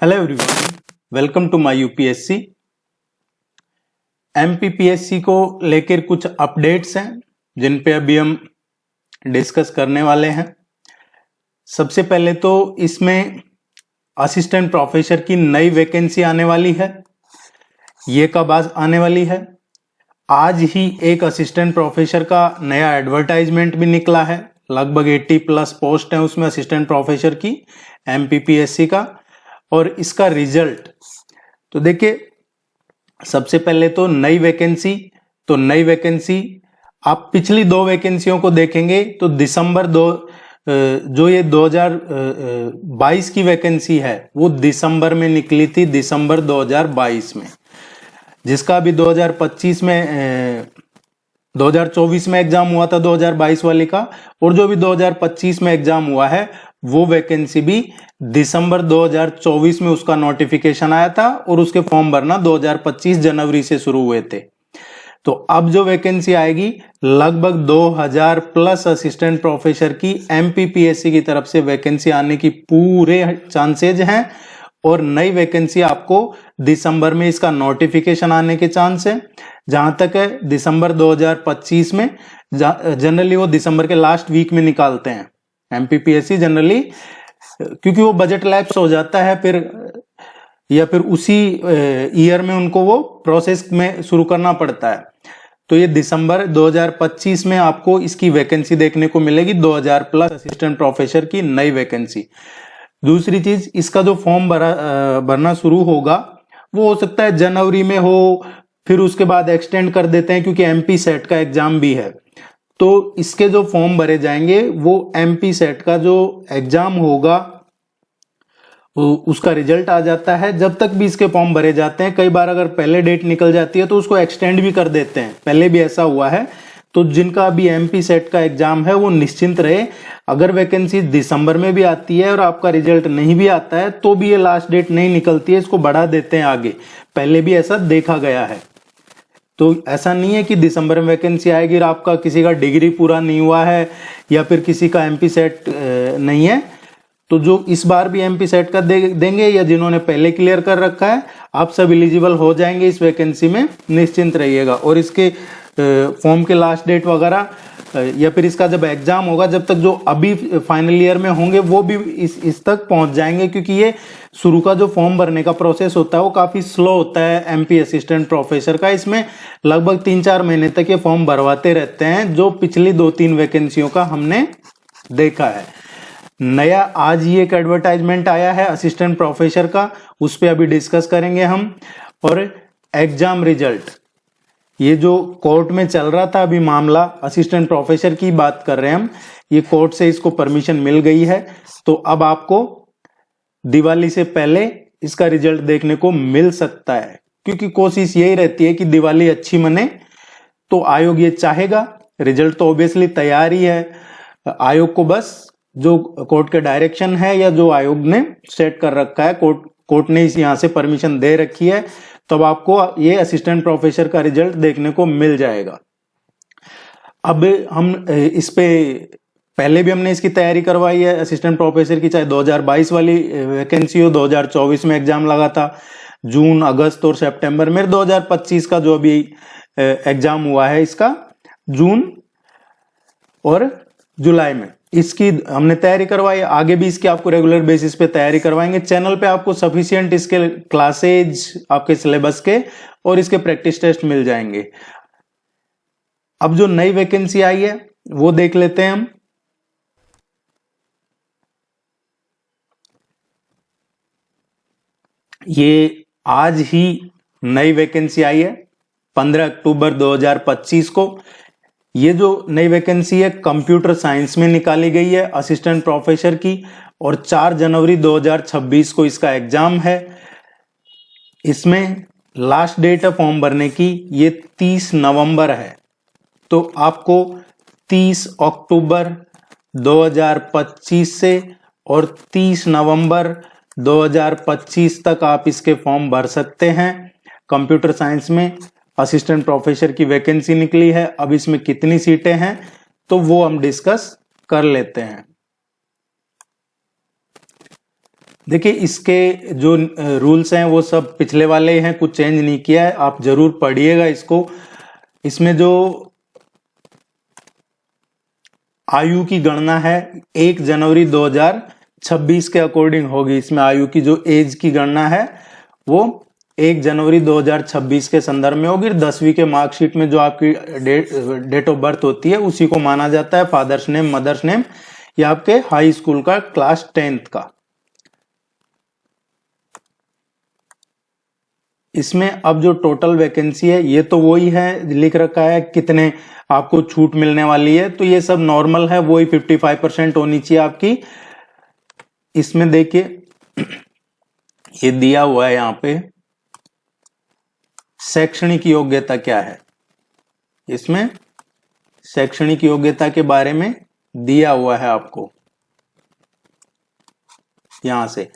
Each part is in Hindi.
Hello everyone, welcome to my UPSC. MPPSC को लेकर कुछ अपडेट्स हैं जिन पे अभी हम डिस्कस करने वाले हैं। सबसे पहले तो इसमें असिस्टेंट प्रोफेसर की नई वैकेंसी आने वाली है। ये कब आज आने वाली है? आज ही एक असिस्टेंट प्रोफेसर का नया एडवर्टाइजमेंट भी निकला है। लगभग 80 प्लस पोस्ट है उसमें असिस्टेंट प्रोफेसर की एमपीपीएससी का। और इसका रिजल्ट तो देखिए, सबसे पहले तो नई वैकेंसी आप पिछली दो वैकेंसियों को देखेंगे तो दिसंबर जो ये 2022 की वैकेंसी है वो दिसंबर में निकली थी, दिसंबर 2022 में। जिसका अभी 2024 में एग्जाम हुआ था 2022 वाले का, और जो भी 2025 में एग्जाम हुआ है वो वैकेंसी भी दिसंबर 2024 में उसका नोटिफिकेशन आया था और उसके फॉर्म भरना 2025 जनवरी से शुरू हुए थे। तो अब जो वैकेंसी आएगी लगभग 2000 प्लस असिस्टेंट प्रोफेसर की एमपीपीएससी की तरफ से वैकेंसी आने की पूरे चांसेज हैं। और नई वैकेंसी आपको दिसंबर में इसका नोटिफिकेशन आने के चांस है। जहां तक है दिसंबर 2025 में, जनरली वो दिसंबर के लास्ट वीक में निकालते हैं एमपीपीएससी जनरली, क्योंकि वो बजट लैप्स हो जाता है फिर, या फिर उसी ईयर में उनको वो प्रोसेस में शुरू करना पड़ता है। तो ये दिसंबर 2025 में आपको इसकी वैकेंसी देखने को मिलेगी, 2000 प्लस असिस्टेंट प्रोफेसर की नई वैकेंसी। दूसरी चीज, इसका जो फॉर्म भरना शुरू होगा वो हो सकता है जनवरी में हो, फिर उसके बाद एक्सटेंड कर देते हैं क्योंकि एमपी सेट का एग्जाम भी है। तो इसके जो फॉर्म भरे जाएंगे वो एमपी सेट का जो एग्जाम होगा उसका रिजल्ट आ जाता है। जब तक भी इसके फॉर्म भरे जाते हैं, कई बार अगर पहले डेट निकल जाती है तो उसको एक्सटेंड भी कर देते हैं, पहले भी ऐसा हुआ है। तो जिनका अभी एमपी सेट का एग्जाम है वो निश्चिंत रहे। अगर वैकेंसी दिसंबर में भी आती है और आपका रिजल्ट नहीं भी आता है तो भी ये लास्ट डेट नहीं निकलती है, इसको बढ़ा देते हैं आगे। पहले भी ऐसा देखा गया है। तो ऐसा नहीं है कि दिसंबर में वैकेंसी आएगी और आपका किसी का डिग्री पूरा नहीं हुआ है या फिर किसी का एमपी सेट नहीं है, तो जो इस बार भी एमपी सेट का देंगे या जिन्होंने पहले क्लियर कर रखा है, आप सब एलिजिबल हो जाएंगे इस वैकेंसी में, निश्चिंत रहिएगा। और इसके फॉर्म के लास्ट डेट वगैरह या फिर इसका जब एग्जाम होगा, जब तक जो अभी फाइनल ईयर में होंगे वो भी इस तक पहुंच जाएंगे, क्योंकि ये शुरू का जो फॉर्म भरने का प्रोसेस होता है वो काफी स्लो होता है एमपी असिस्टेंट प्रोफेसर का। इसमें लगभग 3-4 महीने तक ये फॉर्म भरवाते रहते हैं, जो पिछली 2-3 वैकेंसियों का हमने देखा है। नया आज ही एक एडवर्टाइजमेंट आया है असिस्टेंट प्रोफेसर का, उस पर अभी डिस्कस करेंगे हम। और एग्जाम रिजल्ट, ये जो कोर्ट में चल रहा था अभी मामला, असिस्टेंट प्रोफेसर की बात कर रहे हैं हम, ये कोर्ट से इसको परमिशन मिल गई है। तो अब आपको दिवाली से पहले इसका रिजल्ट देखने को मिल सकता है, क्योंकि कोशिश यही रहती है कि दिवाली अच्छी मने। तो आयोग ये चाहेगा, रिजल्ट तो ऑब्वियसली तैयार ही है, आयोग को बस जो कोर्ट के डायरेक्शन है या जो आयोग ने सेट कर रखा है, कोर्ट ने इस यहां से परमिशन दे रखी है, तब आपको ये असिस्टेंट प्रोफेसर का रिजल्ट देखने को मिल जाएगा। अब हम इस पे पहले भी हमने इसकी तैयारी करवाई है असिस्टेंट प्रोफेसर की, चाहे 2022 वाली वैकेंसी हो, 2024 में एग्जाम लगा था जून, अगस्त और सितंबर में। 2025 का जो अभी एग्जाम हुआ है इसका जून और जुलाई में, इसकी हमने तैयारी करवाई। आगे भी इसकी आपको रेगुलर बेसिस पे तैयारी करवाएंगे। चैनल पे आपको सफिशिएंट इसके क्लासेज, आपके सिलेबस के और इसके प्रैक्टिस टेस्ट मिल जाएंगे। अब जो नई वैकेंसी आई है वो देख लेते हैं हम। ये आज ही नई वैकेंसी आई है 15 अक्टूबर 2025 को। ये जो नई वैकेंसी है कंप्यूटर साइंस में निकाली गई है असिस्टेंट प्रोफेसर की, और 4 जनवरी 2026 को इसका एग्जाम है। इसमें लास्ट डेट है फॉर्म भरने की, ये 30 नवंबर है। तो आपको 30 अक्टूबर 2025 से और 30 नवंबर 2025 तक आप इसके फॉर्म भर सकते हैं। कंप्यूटर साइंस में असिस्टेंट प्रोफेसर की वैकेंसी निकली है। अब इसमें कितनी सीटें हैं तो वो हम डिस्कस कर लेते हैं। देखिए इसके जो रूल्स हैं वो सब पिछले वाले हैं, कुछ चेंज नहीं किया है, आप जरूर पढ़िएगा इसको। इसमें जो आयु की गणना है 1 जनवरी 2026 के अकॉर्डिंग होगी। इसमें आयु की जो एज की गणना है वो 1 जनवरी 2026 के संदर्भ में होगी। 10वीं के मार्कशीट में जो आपकी डेट ऑफ बर्थ होती है उसी को माना जाता है। फादर्स नेम, मदर्स नेम या आपके हाई स्कूल का क्लास 10th का। इसमें अब जो टोटल वैकेंसी है ये तो वही है, लिख रखा है कितने आपको छूट मिलने वाली है, तो ये सब नॉर्मल है, वही 55% होनी चाहिए आपकी। इसमें देखिए ये दिया हुआ है यहाँ पे शैक्षणिक योग्यता क्या है। इसमें शैक्षणिक योग्यता के बारे में दिया हुआ है आपको यहां से।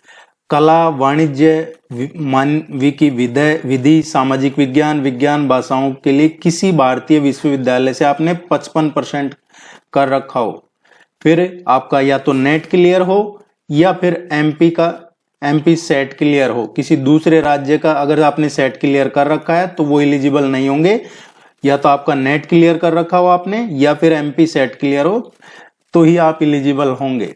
कला, वाणिज्य, मानविकी, विधि, सामाजिक विज्ञान, विज्ञान भाषाओं के लिए किसी भारतीय विश्वविद्यालय से आपने 55% कर रखा हो, फिर आपका या तो नेट क्लियर हो या फिर एमपी सेट क्लियर हो। किसी दूसरे राज्य का अगर आपने सेट क्लियर कर रखा है तो वो एलिजिबल नहीं होंगे, या तो आपका नेट क्लियर कर रखा हो आपने या फिर एमपी सेट क्लियर हो तो ही आप एलिजिबल होंगे।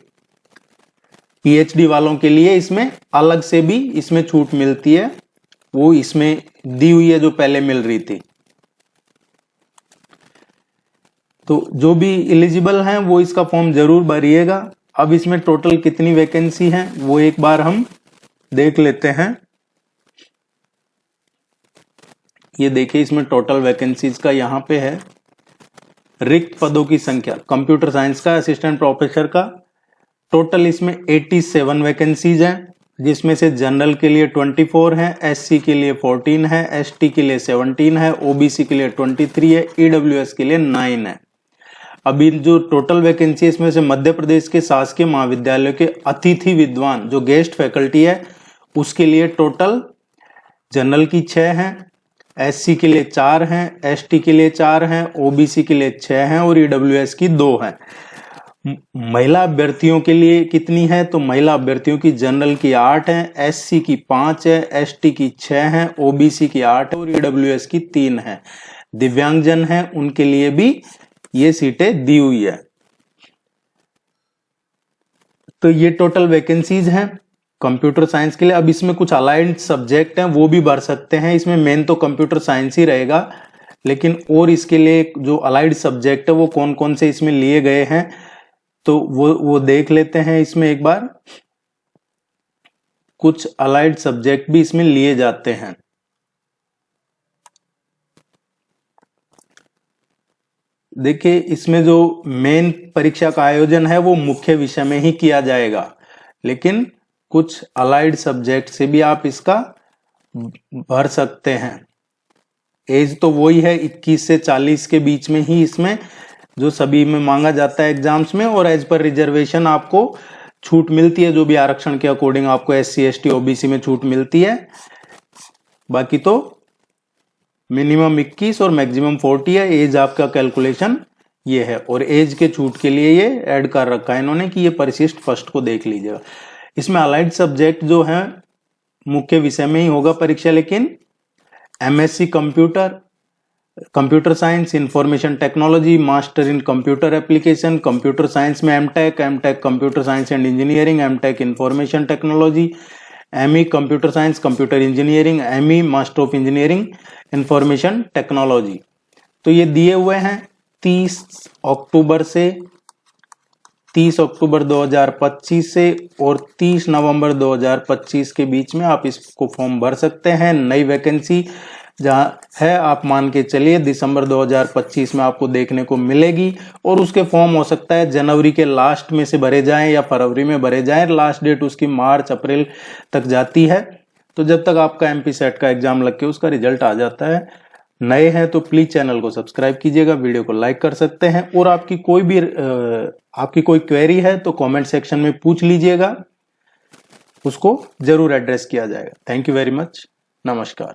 पीएचडी वालों के लिए इसमें अलग से भी इसमें छूट मिलती है, वो इसमें दी हुई है जो पहले मिल रही थी। तो जो भी एलिजिबल हैं वो इसका फॉर्म जरूर भरिएगा। अब इसमें टोटल कितनी वैकेंसी है वो एक बार हम देख लेते हैं। ये देखिए इसमें टोटल वैकेंसीज का यहाँ पे है रिक्त पदों की संख्या। कंप्यूटर साइंस का असिस्टेंट प्रोफेसर का टोटल इसमें 87 वैकेंसीज हैं, जिसमें से जनरल के लिए 24 है, एससी के लिए 14 है, एसटी के लिए 17 है, ओबीसी के लिए 23 है, ईडब्ल्यूएस के लिए 9 है। अभी जो टोटल वैकेंसी इसमें से मध्य प्रदेश के शासकीय महाविद्यालयों के अतिथि विद्वान जो गेस्ट फैकल्टी है उसके लिए टोटल जनरल की 6 हैं, एससी के लिए 4 हैं, एसटी के लिए 4 हैं, ओबीसी के लिए 6 हैं और ईडब्ल्यूएस की 2 हैं। महिला अभ्यर्थियों के लिए कितनी है तो महिला अभ्यर्थियों की जनरल की 8 है, एससी की 5 है, एसटी की 6 है, ओबीसी की 8 है और ईडब्ल्यूएस की 3 है। दिव्यांगजन हैं उनके लिए भी ये सीटें दी हुई है। तो ये टोटल वैकेंसीज हैं कंप्यूटर साइंस के लिए। अब इसमें कुछ अलाइंड सब्जेक्ट हैं वो भी भर सकते हैं। इसमें मेन तो कंप्यूटर साइंस ही रहेगा, लेकिन और इसके लिए जो अलाइड सब्जेक्ट है वो कौन कौन से इसमें लिए गए हैं तो वो देख लेते हैं। इसमें एक बार कुछ अलाइड सब्जेक्ट भी इसमें लिए जाते हैं। देखिए इसमें जो मेन परीक्षा का आयोजन है वो मुख्य विषय में ही किया जाएगा, लेकिन कुछ अलाइड सब्जेक्ट से भी आप इसका भर सकते हैं। एज तो वही है 21 से 40 के बीच में ही इसमें जो सभी में मांगा जाता है एग्जाम्स में, और एज पर रिजर्वेशन आपको छूट मिलती है, जो भी आरक्षण के अकॉर्डिंग आपको एससी एसटी ओबीसी में छूट मिलती है। बाकी तो मिनिमम 21 और मैक्सिमम 40 है। एज आपका कैलकुलेशन ये है, और एज के छूट के लिए ये ऐड कर रखा है इन्होंने कि ये परिशिष्ट फर्स्ट को देख लीजिएगा। इसमें अलाइड सब्जेक्ट जो है मुख्य विषय में ही होगा परीक्षा, लेकिन MSc computer science, information technology, master in computer application, computer science में MTech computer science and engineering, MTech information technology, ME computer science computer engineering, ME master of engineering information technology. तो ये दिए हुए हैं 30 अक्टूबर 2025 से और 30 नवंबर 2025 के बीच में आप इसको फॉर्म भर सकते हैं। नई वैकेंसी जहां है आप मान के चलिए दिसंबर 2025 में आपको देखने को मिलेगी, और उसके फॉर्म हो सकता है जनवरी के लास्ट में से भरे जाएं या फरवरी में भरे जाएं। लास्ट डेट उसकी मार्च अप्रैल तक जाती है। तो जब तक आपका एमपी सेट का एग्जाम लग के उसका रिजल्ट आ जाता है। नए हैं तो प्लीज चैनल को सब्सक्राइब कीजिएगा, वीडियो को लाइक कर सकते हैं, और आपकी कोई क्वेरी है तो कमेंट सेक्शन में पूछ लीजिएगा, उसको जरूर एड्रेस किया जाएगा। थैंक यू वेरी मच, नमस्कार।